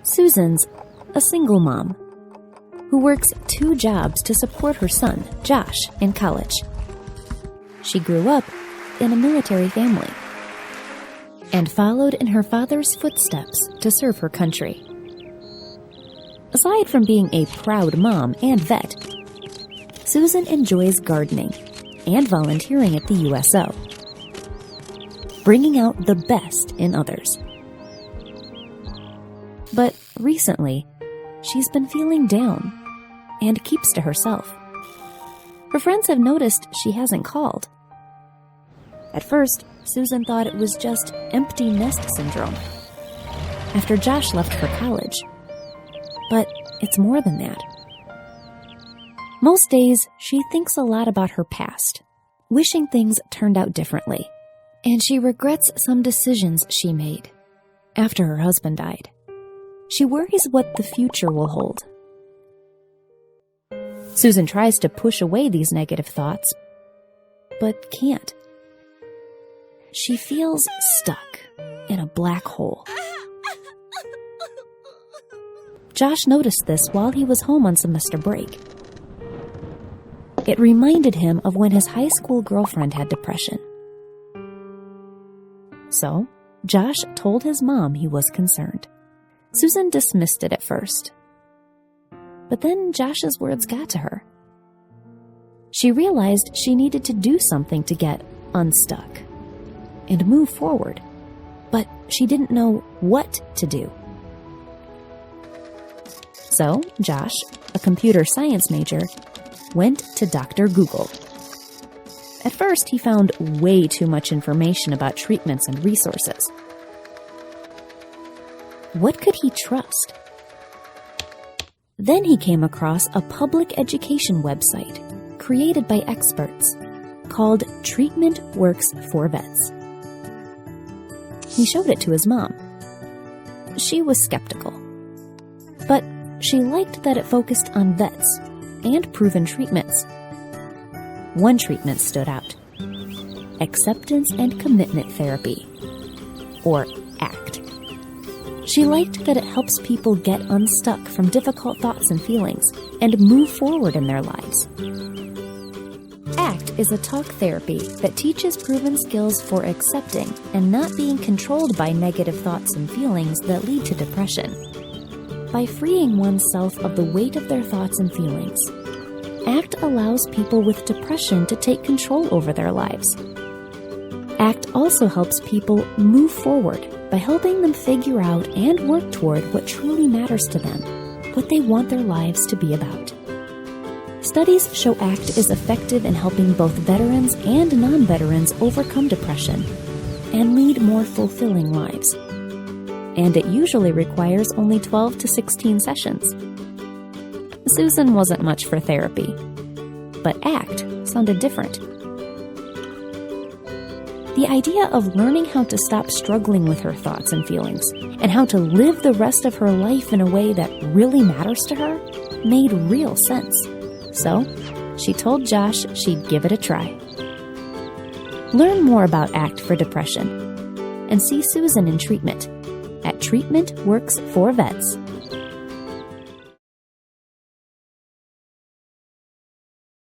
Susan's a single mom who works 2 jobs to support her son, Josh, in college. She grew up in a military family and followed in her father's footsteps to serve her country. Aside from being a proud mom and vet, Susan enjoys gardening and volunteering at the USO, bringing out the best in others. But recently, she's been feeling down and keeps to herself. Her friends have noticed she hasn't called. At first, Susan thought it was just empty nest syndrome after Josh left for college. But it's more than that. Most days, she thinks a lot about her past, wishing things turned out differently, and she regrets some decisions she made after her husband died. She worries what the future will hold. Susan tries to push away these negative thoughts, but can't. She feels stuck in a black hole. Josh noticed this while he was home on semester break. It reminded him of when his high school girlfriend had depression. So, Josh told his mom he was concerned. Susan dismissed it at first. But then Josh's words got to her. She realized she needed to do something to get unstuck and move forward, but she didn't know what to do. So, Josh, a computer science major, went to Dr. Google. At first, he found way too much information about treatments and resources. What could he trust? Then he came across a public education website created by experts called Treatment Works for Vets. He showed it to his mom. She was skeptical, but she liked that it focused on vets and proven treatments. One treatment stood out: Acceptance and Commitment Therapy, or ACT. She liked that it helps people get unstuck from difficult thoughts and feelings and move forward in their lives. ACT is a talk therapy that teaches proven skills for accepting and not being controlled by negative thoughts and feelings that lead to depression. By freeing oneself of the weight of their thoughts and feelings, ACT allows people with depression to take control over their lives. ACT also helps people move forward by helping them figure out and work toward what truly matters to them, what they want their lives to be about. Studies show ACT is effective in helping both veterans and non-veterans overcome depression and lead more fulfilling lives. And it usually requires only 12 to 16 sessions. Susan wasn't much for therapy, but ACT sounded different. The idea of learning how to stop struggling with her thoughts and feelings and how to live the rest of her life in a way that really matters to her made real sense. So, she told Josh she'd give it a try. Learn more about ACT for depression and see Susan in treatment at treatmentworksforvets.com.